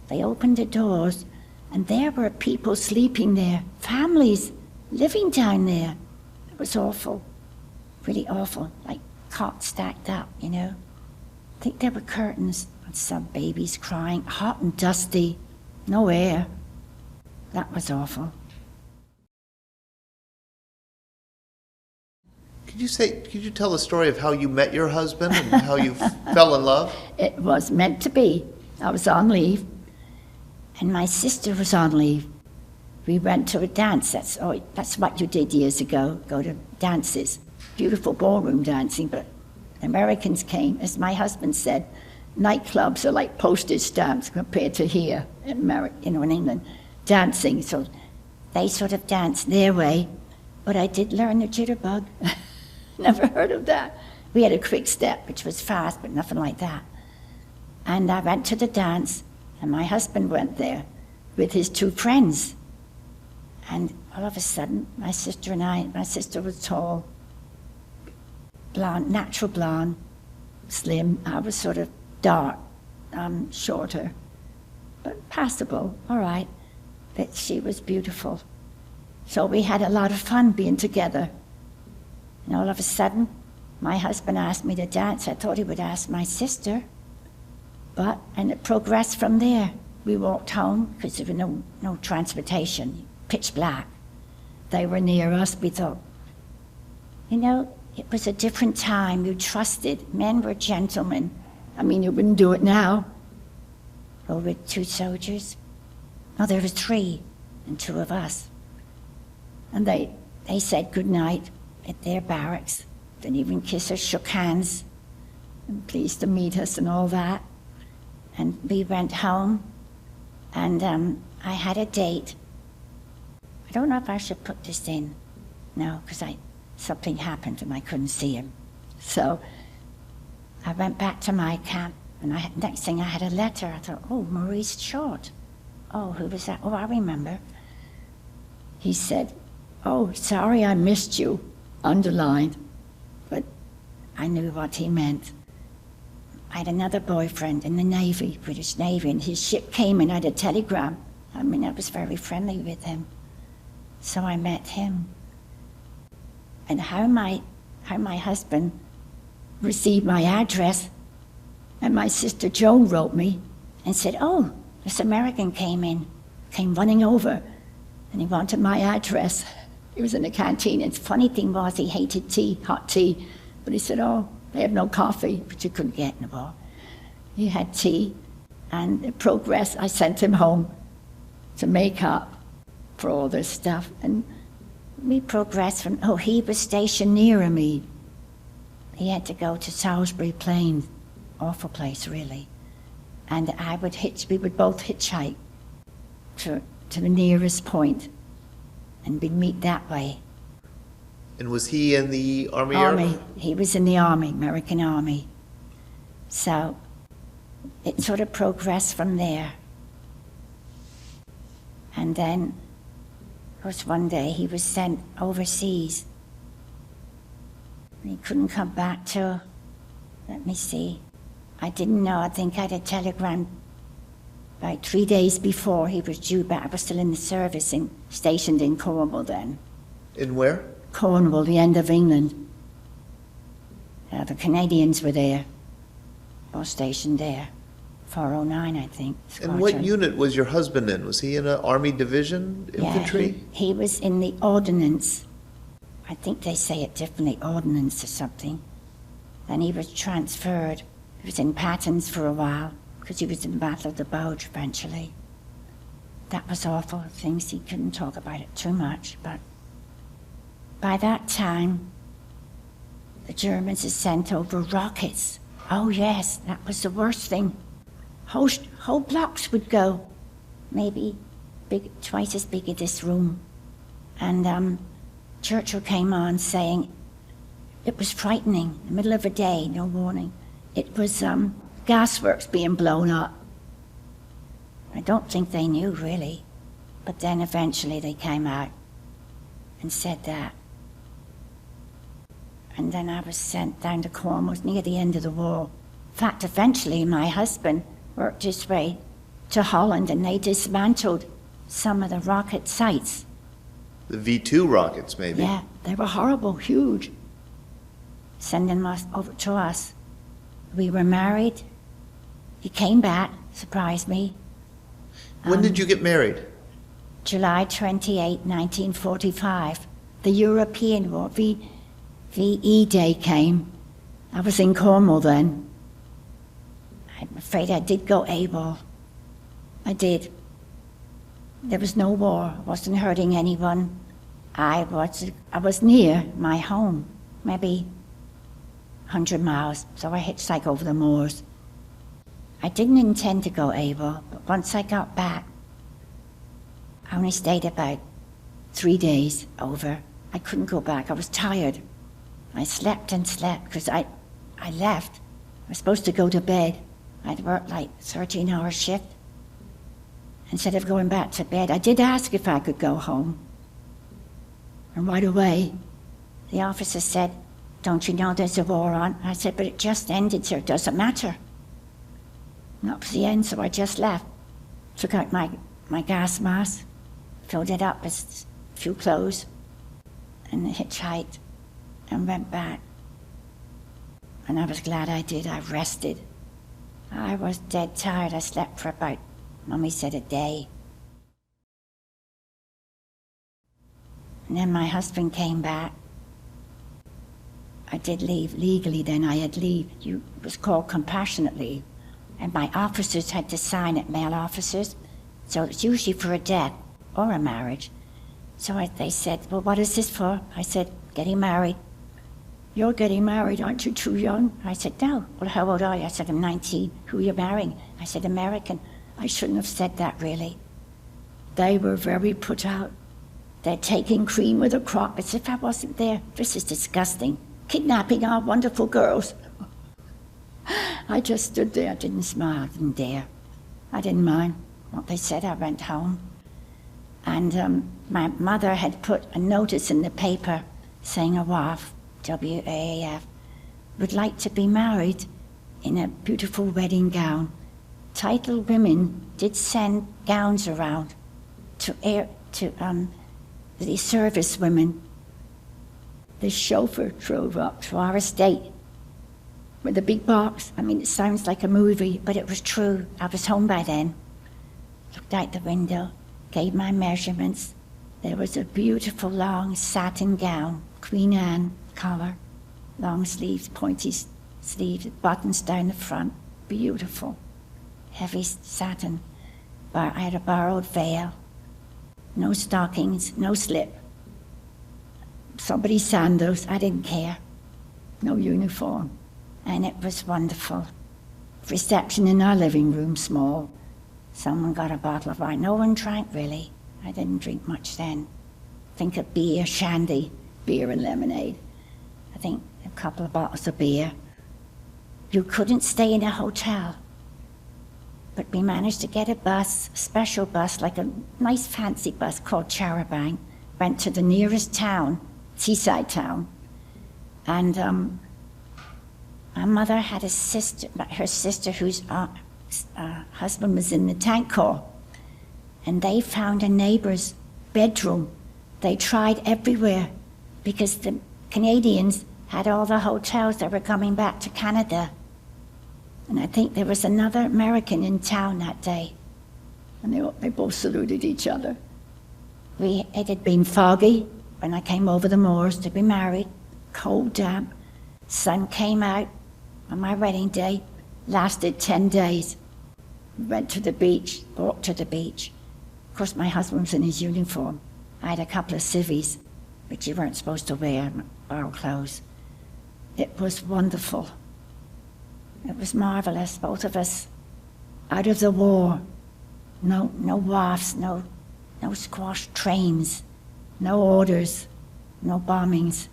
They opened the doors, and there were people sleeping there, families living down there. It was awful, really awful, like cots stacked up, you know. I think there were curtains and some babies crying, hot and dusty, no air. That was awful. Could you tell the story of how you met your husband and how you fell in love? It was meant to be. I was on leave, and my sister was on leave. We went to a dance. That's what you did years ago, go to dances. Beautiful ballroom dancing, but Americans came, as my husband said, nightclubs are like postage stamps compared to here in England, dancing. So they sort of danced their way, but I did learn the jitterbug. Never heard of that. We had a quick step, which was fast, but nothing like that. And I went to the dance, and my husband went there with his two friends. And all of a sudden, my sister was tall, blonde, natural blonde, slim. I was sort of dark, shorter, but passable, all right. But she was beautiful. So we had a lot of fun being together. And all of a sudden, my husband asked me to dance. I thought he would ask my sister, and it progressed from there. We walked home because there was no transportation, pitch black. They were near us. We thought, it was a different time. You trusted. Men were gentlemen. I mean, you wouldn't do it now. Well, with two soldiers. No, there was three, and two of us. And they said goodnight at their barracks. Didn't even kiss us, shook hands, and pleased to meet us and all that. And we went home, and I had a date. I don't know if I should put this in. No, because something happened and I couldn't see him. So I went back to my camp, and next thing I had a letter. I thought, oh, Maurice Short. Oh, who was that? Oh, I remember. He said, oh, sorry I missed you, underlined. But I knew what he meant. I had another boyfriend in the Navy, British Navy, and his ship came and I had a telegram. I mean, I was very friendly with him. So I met him. And how my husband received my address, and my sister Joan wrote me and said, oh, this American came running over, and he wanted my address. He was in the canteen, and the funny thing was he hated tea, hot tea, but he said, oh, they have no coffee, but you couldn't get in the bar. He had tea, and it progressed. I sent him home to make up for all this stuff, and we progressed from, he was stationed near me. He had to go to Salisbury Plain, awful place, really. And we would both hitchhike to the nearest point, and we'd meet that way. And was he in the Army? Army. He was in the Army, American Army. So it sort of progressed from there. And then Because one day he was sent overseas. And he couldn't come back till, let me see, I didn't know, I think I had a telegram about 3 days before he was due back. I was still in the service, stationed in Cornwall then. In where? Cornwall, the end of England. The Canadians were there, all stationed there. 409, I think. And what unit was your husband in? Was he in an Army division, infantry? Yeah, he was in the ordnance. I think they say it differently, ordnance or something. Then he was transferred. He was in Patton's for a while, because he was in the Battle of the Bulge eventually. That was awful, things he couldn't talk about it too much, but by that time, the Germans had sent over rockets. Oh yes, that was the worst thing. Whole blocks would go, maybe twice as big as this room. And Churchill came on saying it was frightening, in the middle of a day, no warning. It was gasworks being blown up. I don't think they knew really, but then eventually they came out and said that. And then I was sent down to Cornwall near the end of the war. In fact, eventually my husband worked his way to Holland and they dismantled some of the rocket sites. The V-2 rockets, maybe? Yeah, they were horrible, huge. Sending them over to us. We were married. He came back, surprised me. When did you get married? July 28, 1945. The European War, VE Day came. I was in Cornwall then. I'm afraid I did go AWOL. I did. There was no war. I wasn't hurting anyone. I was near my home, maybe 100 miles, so I hitchhiked over the moors. I didn't intend to go AWOL, but once I got back, I only stayed about 3 days over. I couldn't go back. I was tired. I slept and slept because I left. I was supposed to go to bed. I'd worked like 13-hour shift. Instead of going back to bed, I did ask if I could go home. And right away, the officer said, "Don't you know there's a war on?" I said, "But it just ended, sir. It doesn't matter." And that was the end, so I just left. Took out my gas mask, filled it up with a few clothes, and hitchhiked and went back. And I was glad I did. I rested. I was dead tired. I slept for about, Mommy said, a day. And then my husband came back. I did leave legally then. I had leave. It was called compassionate leave. And my officers had to sign it, male officers. So it's usually for a death or a marriage. So they said, "Well, what is this for?" I said, "Getting married." "You're getting married, aren't you too young?" I said, "No." "Well, how old are you?" I said, "I'm 19. "Who are you marrying?" I said, "American." I shouldn't have said that, really. They were very put out. They're taking cream with a crop as if I wasn't there. This is disgusting. Kidnapping our wonderful girls. I just stood there. I didn't smile. I didn't dare. I didn't mind what they said. I went home. And my mother had put a notice in the paper saying a WAAF, WAAF, would like to be married in a beautiful wedding gown. Titled women did send gowns around to the service women. The chauffeur drove up to our estate with a big box. I mean, it sounds like a movie, but it was true. I was home by then. Looked out the window, gave my measurements. There was a beautiful long satin gown, Queen Anne color, long sleeves, pointy sleeves, buttons down the front, beautiful, heavy satin. I had a borrowed veil, no stockings, no slip. Somebody's sandals, I didn't care. No uniform. And it was wonderful. Reception in our living room, small. Someone got a bottle of wine. No one drank, really. I didn't drink much then. Think of beer, shandy, beer and lemonade. I think a couple of bottles of beer. You couldn't stay in a hotel. But we managed to get a bus, a special bus, like a nice fancy bus called Charabanc, went to the nearest town, seaside town, and my mother had a sister, her sister whose husband was in the tank corps, and they found a neighbor's bedroom. They tried everywhere because the Canadians had all the hotels that were coming back to Canada. And I think there was another American in town that day. And they both saluted each other. It had been foggy when I came over the moors to be married, cold, damp. Sun came out on my wedding day, lasted 10 days. Went to the beach, walked to the beach. Of course, my husband was in his uniform. I had a couple of civvies, which you weren't supposed to wear, borrowed clothes. It was wonderful. It was marvelous, both of us out of the war. No WAAFs, no squash trains, no orders, no bombings.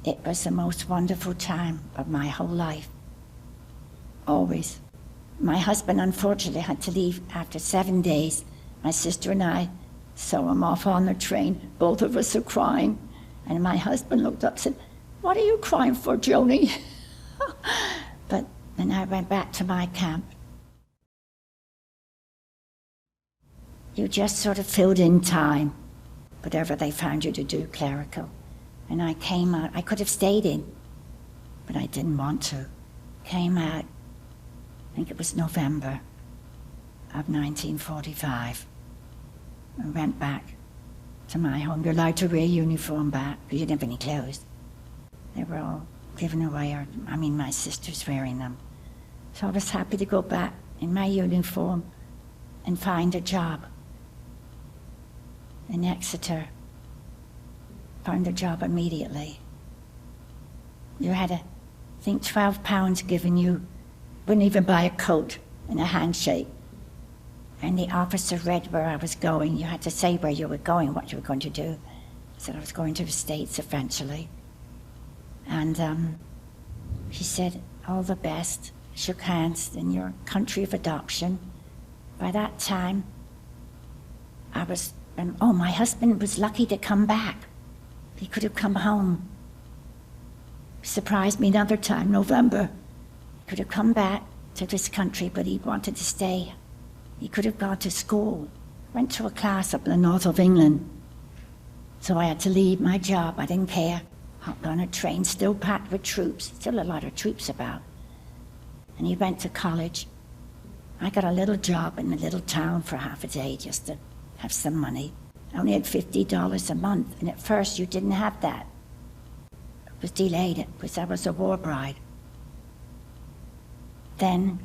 It was the most wonderful time of my whole life. Always. My husband, unfortunately, had to leave after 7 days. My sister and I saw him off on the train. Both of us are crying. And my husband looked up and said, "What are you crying for, Joni?" But then I went back to my camp. You just sort of filled in time, whatever they found you to do, clerical. And I came out. I could have stayed in, but I didn't want to. Came out, I think it was November of 1945. I went back to my home. You're allowed to wear uniform back, because you didn't have any clothes. They were all given away, my sister's wearing them. So I was happy to go back in my uniform and find a job in Exeter. Found a job immediately. You had, I think, £12 given you. Wouldn't even buy a coat and a handshake. And the officer read where I was going. You had to say where you were going, what you were going to do. I said I was going to the States eventually. And he said, "All the best." Shook hands in your country of adoption. By that time, my husband was lucky to come back. He could have come home. Surprised me another time, November. He could have come back to this country, but he wanted to stay. He could have gone to school. Went to a class up in the north of England. So I had to leave my job. I didn't care. Hopped on a train, still packed with troops. Still a lot of troops about. And he went to college. I got a little job in a little town for half a day just to have some money. I only had $50 a month, and at first you didn't have that. It was delayed because I was a war bride. Then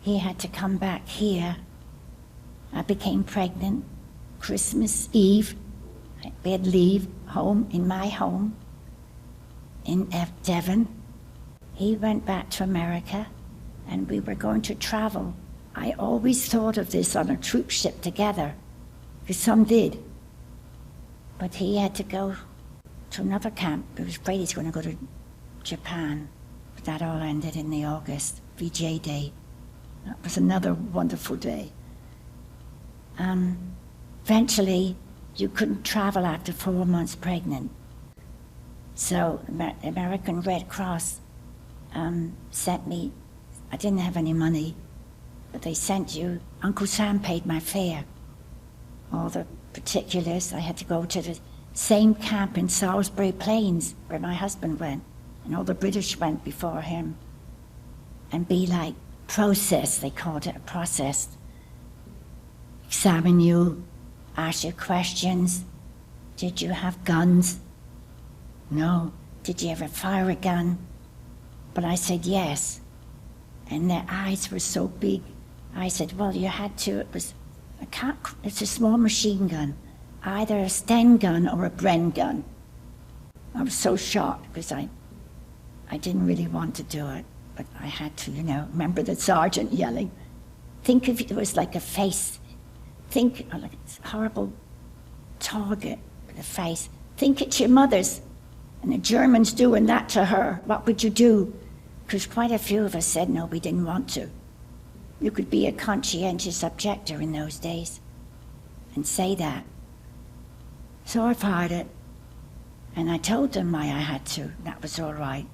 he had to come back here. I became pregnant. Christmas Eve, we had leave home, in my home, in Devon. He went back to America, and we were going to travel. I always thought of this on a troop ship together, because some did. But he had to go to another camp. He was afraid he's going to go to Japan. But that all ended in the August VJ Day. That was another wonderful day. Eventually, you couldn't travel after 4 months pregnant. So American Red Cross sent me. I didn't have any money, but they sent you. Uncle Sam paid my fare. All the particulars. I had to go to the same camp in Salisbury Plains where my husband went, and all the British went before him, and be like processed. They called it a process. Examine you, ask you questions. Did you have guns? No. Did you ever fire a gun? But I said yes. And their eyes were so big. I said, well, you had to. It's a small machine gun, either a Sten gun or a Bren gun. I was so shocked because I didn't really want to do it, but I had to, remember the sergeant yelling. Think of it was like a face. Think like a horrible target with a face. Think it's your mother's, and the Germans doing that to her. What would you do? Because quite a few of us said no, we didn't want to. You could be a conscientious objector in those days and say that. So I fired it, and I told them why I had to. That was all right.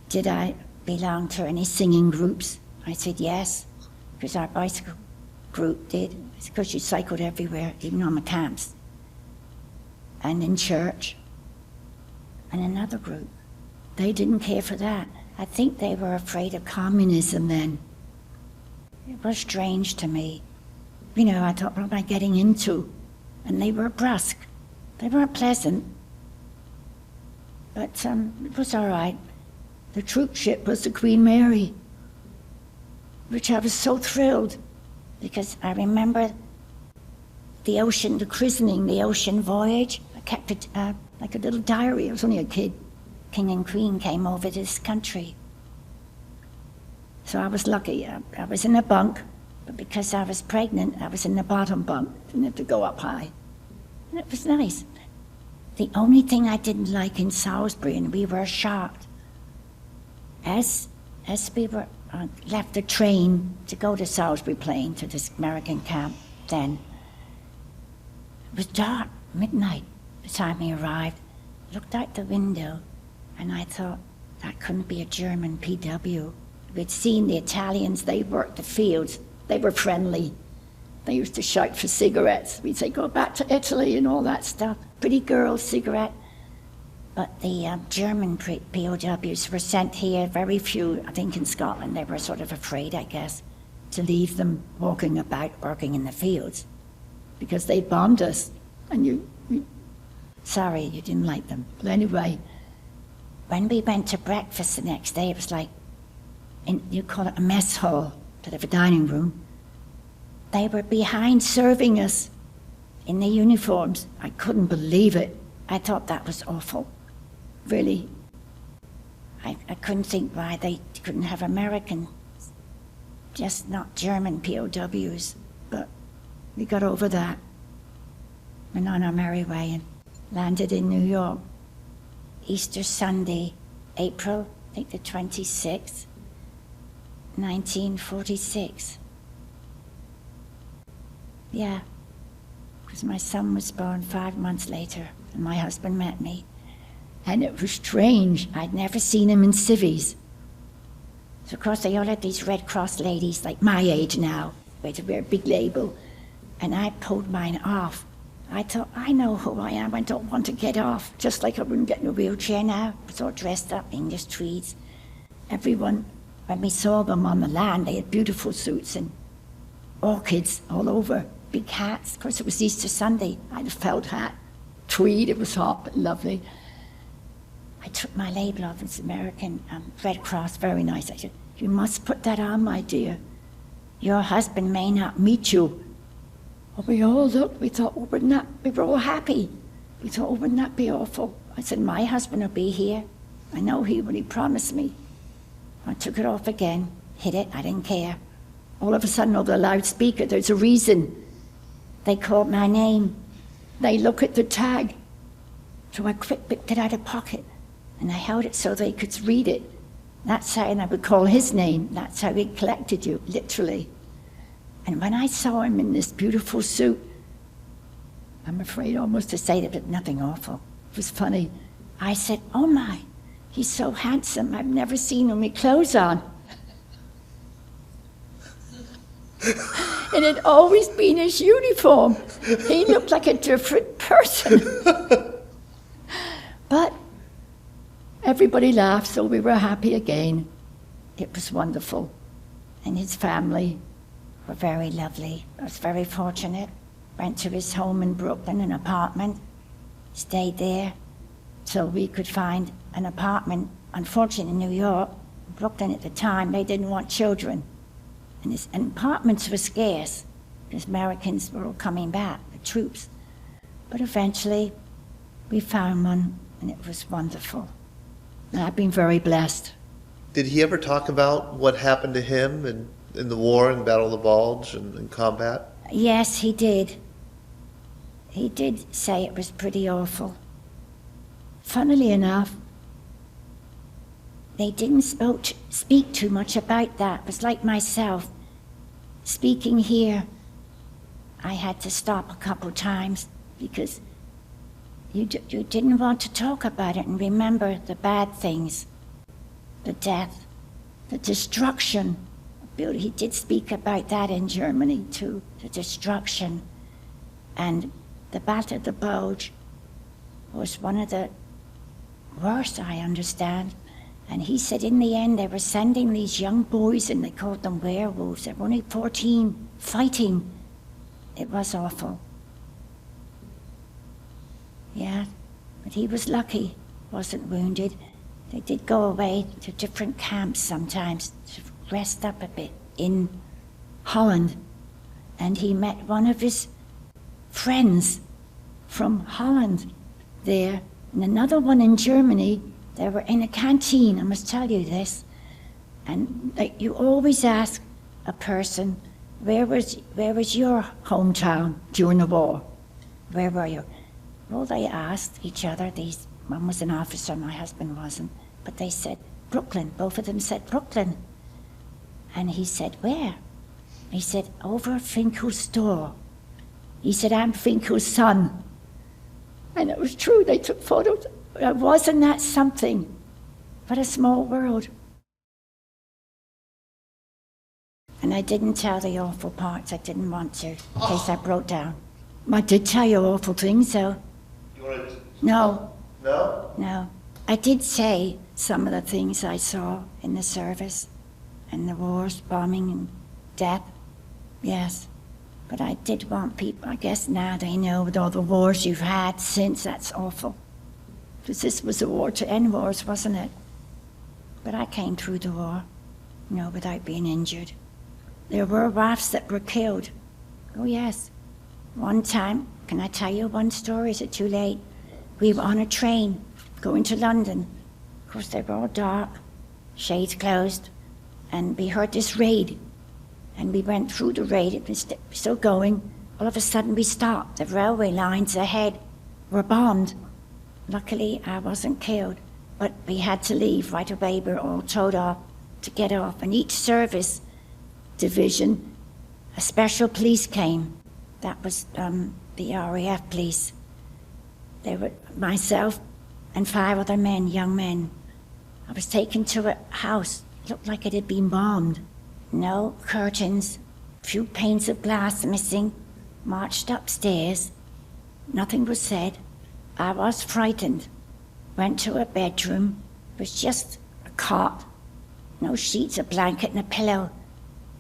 Did I belong to any singing groups? I said yes, because our bicycle group did. It's because you cycled everywhere, even on the camps, and in church. And another group, they didn't care for that. I think they were afraid of communism then. It was strange to me. You know, I thought, what am I getting into? And they were brusque. They weren't pleasant. But it was all right. The troop ship was the Queen Mary, which I was so thrilled, because I remember the ocean, the christening, the ocean voyage. I kept it like a little diary. I was only a kid. King and Queen came over this country. So I was lucky. I was in a bunk, but because I was pregnant, I was in the bottom bunk. Didn't have to go up high. And it was nice. The only thing I didn't like in Salisbury, and we were shocked, as we were left the train to go to Salisbury Plain, to this American camp then, it was dark, midnight, by the time we arrived. Looked out the window, and I thought, that couldn't be a German PW. We'd seen the Italians, they worked the fields, they were friendly. They used to shout for cigarettes. We'd say, go back to Italy and all that stuff. Pretty girl, cigarette. But the German POWs were sent here, very few. I think in Scotland they were sort of afraid, I guess, to leave them walking about, working in the fields, because they bombed us. And sorry, you didn't like them. But anyway, when we went to breakfast the next day, it was like, you call it a mess hall, instead of a dining room. They were behind serving us in the uniforms. I couldn't believe it. I thought that was awful. Really. I couldn't think why they couldn't have American, just not German POWs. But we got over that. Went on our merry way and landed in New York. Easter Sunday, April, I think the 26th, 1946. Yeah, because my son was born 5 months later, and my husband met me. And it was strange. I'd never seen him in civvies. So of course they all had these Red Cross ladies, like my age now, where to wear a big label. And I pulled mine off. I thought, I know who I am, I don't want to get off. Just like I wouldn't get in a wheelchair now. I was all dressed up, English tweeds. Everyone, when we saw them on the land, they had beautiful suits and orchids all over. Big hats. Of course, it was Easter Sunday. I had a felt hat, tweed. It was hot but lovely. I took my label off. It's American Red Cross, very nice. I said, you must put that on, my dear. Your husband may not meet you. Well, we all looked. We thought, well, we were all happy. We thought, oh, wouldn't that be awful? I said, my husband will be here. I know he would. He promised me. I took it off again, hid it. I didn't care. All of a sudden, over the loudspeaker, there's a reason. They called my name. They look at the tag. So I quick picked it out of pocket, and I held it so they could read it. That's how, and I would call his name. That's how he collected you, literally. And when I saw him in this beautiful suit, I'm afraid almost to say that, but nothing awful. It was funny. I said, oh my, he's so handsome. I've never seen him with clothes on. It had always been his uniform. He looked like a different person. But everybody laughed, so we were happy again. It was wonderful. And his family were very lovely. I was very fortunate. Went to his home in Brooklyn, an apartment, stayed there till we could find an apartment. Unfortunately, in New York, Brooklyn at the time, they didn't want children. And apartments were scarce, because Americans were all coming back, the troops. But eventually, we found one, and it was wonderful. And I've been very blessed. Did he ever talk about what happened to him in the war, in Battle of the Bulge, and in combat? Yes, he did. He did say it was pretty awful. Funnily enough, they didn't speak too much about that. It was like myself. Speaking here, I had to stop a couple times because You didn't want to talk about it and remember the bad things, the death, the destruction. He did speak about that in Germany too, the destruction. And the Battle of the Bulge was one of the worst, I understand. And he said in the end they were sending these young boys, and they called them werewolves. They were only 14, fighting. It was awful. Yeah, but he was lucky, wasn't wounded. They did go away to different camps sometimes to rest up a bit in Holland. And he met one of his friends from Holland there, and another one in Germany. They were in a canteen, I must tell you this. And you always ask a person, where was your hometown during the war? Where were you? Well, they asked each other, one was an officer, my husband wasn't, but they said Brooklyn. Both of them said Brooklyn. And he said, where? He said, over Finkel's store. He said, I'm Finkel's son. And it was true, they took photos. Wasn't that something? What a small world. And I didn't tell the awful parts, I didn't want to, in case I broke down. I did tell you awful things, so. You want to? No. No? No. I did say some of the things I saw in the service, and the wars, bombing and death, yes. But I did want people, I guess now they know with all the wars you've had since, that's awful. Because this was a war to end wars, wasn't it? But I came through the war, without being injured. There were WAAFs that were killed. Oh yes. One time, can I tell you one story? Is it too late? We were on a train going to London. Of course, they were all dark, shades closed, and we heard this raid. And we went through the raid, it was still going. All of a sudden we stopped. The railway lines ahead were bombed. Luckily, I wasn't killed, but we had to leave right away. We were all told off to get off. And each service division, a special police came. That was the RAF police. They were myself and 5 other men, young men. I was taken to a house. It looked like it had been bombed. No curtains, few panes of glass missing. Marched upstairs. Nothing was said. I was frightened. Went to a bedroom. It was just a cot. No sheets, a blanket and a pillow.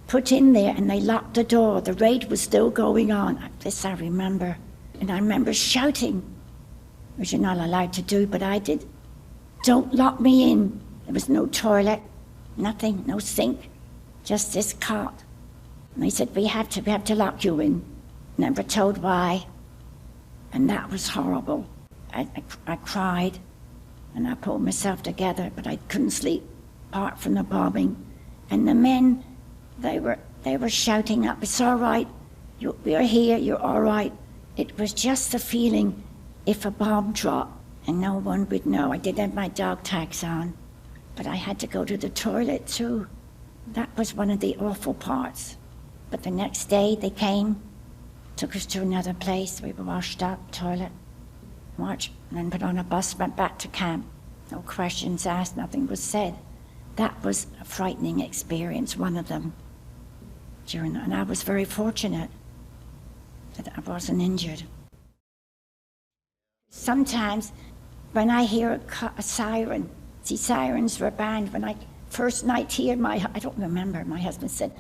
Put in there, and they locked the door. The raid was still going on. This I remember. And I remember shouting, which you're not allowed to do, but I did. Don't lock me in. There was no toilet, nothing, no sink, just this cot. And they said, we have to lock you in. Never told why. And that was horrible. I cried, and I pulled myself together, but I couldn't sleep, apart from the bombing. And the men, they were shouting up, it's all right, we're here, you're all right. It was just the feeling, if a bomb dropped, and no one would know. I did have my dog tags on, but I had to go to the toilet too. That was one of the awful parts. But the next day they came, took us to another place, we were washed up, toilet, marched, and then put on a bus, went back to camp. No questions asked, nothing was said. That was a frightening experience, one of them. And I was very fortunate that I wasn't injured. Sometimes when I hear a siren, see, sirens were banned. When I first night here, I don't remember, my husband said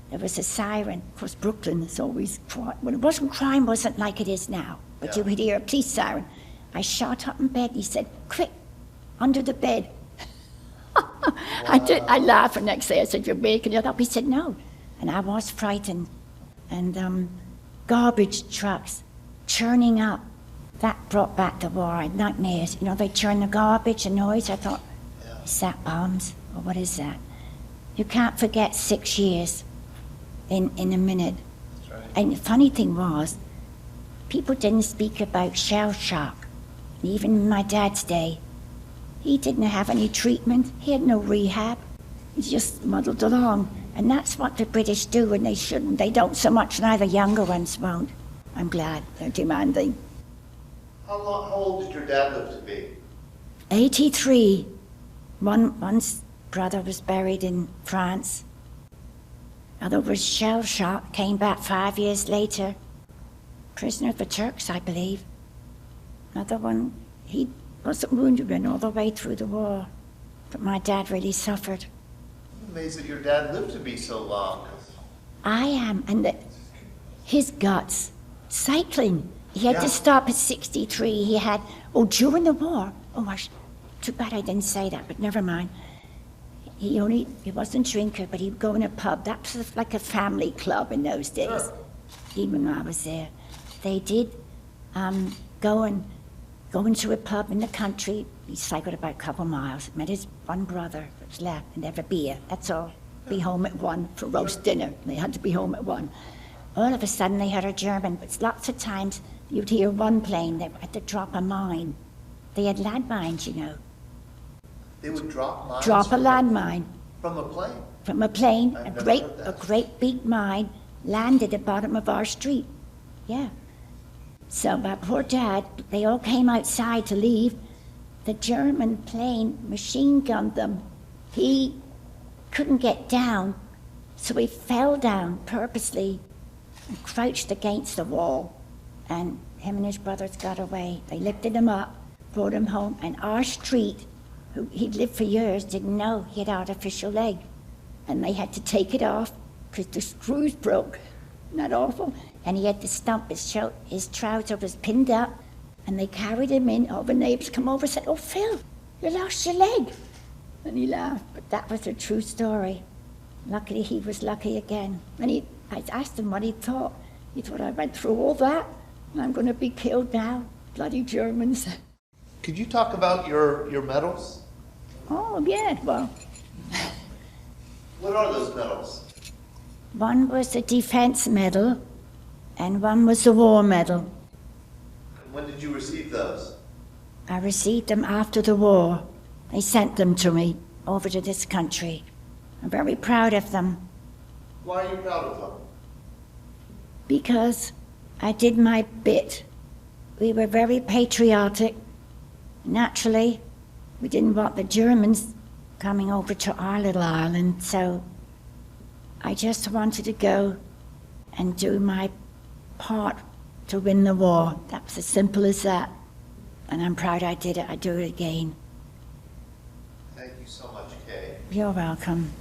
there was a siren. Of course, Brooklyn is always crime. When it wasn't crime, wasn't like it is now. But you would hear a police siren. I shot up in bed. He said, quick, under the bed. Wow. I laughed the next day. I said, you're making it up. He said, no. And I was frightened. And garbage trucks churning up. That brought back the war. I had nightmares. They churn the garbage, a noise. I thought, is that bombs? Or what is that? You can't forget 6 years in a minute. That's right. And the funny thing was, people didn't speak about shell shock. Even in my dad's day, he didn't have any treatment. He had no rehab. He just muddled along. And that's what the British do, and they shouldn't. They don't so much now, the younger ones won't. I'm glad they're demanding. How old did your dad live to be? 83. One's brother was buried in France. Other was shell shock, came back 5 years later. Prisoner of the Turks, I believe. Another one, he wasn't wounded, went all the way through the war. But my dad really suffered. I'm amazed that your dad lived to be so long. I am, and his guts, cycling. He had Yeah. to stop at 63. He had, during the war, too bad I didn't say that, but never mind. He wasn't a drinker, but he'd go in a pub. That was like a family club in those days. Sure. Even when I was there. They did go into a pub in the country. He cycled about a couple miles, met his one brother that was left, and have a beer, that's all. Be home at 1 for roast dinner. They had to be home at 1. All of a sudden they heard a German, but lots of times you'd hear one plane that had to drop a mine. They had landmines, you know. They would drop mines? Drop a landmine From a plane? from a plane, I've a never great, heard a that. great big mine landed at the bottom of our street. Yeah. So my poor dad, they all came outside to leave. The German plane machine gunned them. He couldn't get down, so he fell down purposely and crouched against the wall. And him and his brothers got away. They lifted him up, brought him home, and our street, who he'd lived for years, didn't know he had an artificial leg. And they had to take it off because the screws broke. Isn't that awful? And he had to stump his trouser was pinned up, and they carried him in. All the neighbors come over and said, "Oh, Phil, you lost your leg." And he laughed, but that was a true story. Luckily, he was lucky again. And I asked him what he thought. He thought, I went through all that, and I'm going to be killed now. Bloody Germans. Could you talk about your medals? Oh, yeah, well, What are those medals? one was the defense medal, and one was the war medal. And when did you receive those? I received them after the war. They sent them to me over to this country. I'm very proud of them Why are you proud of them? because I did my bit. We were very patriotic. Naturally, we didn't want the Germans coming over to our little island, so I just wanted to go and do my part to win the war. That was as simple as that. And I'm proud I did it. I'd do it again. Thank you so much, Kay. You're welcome.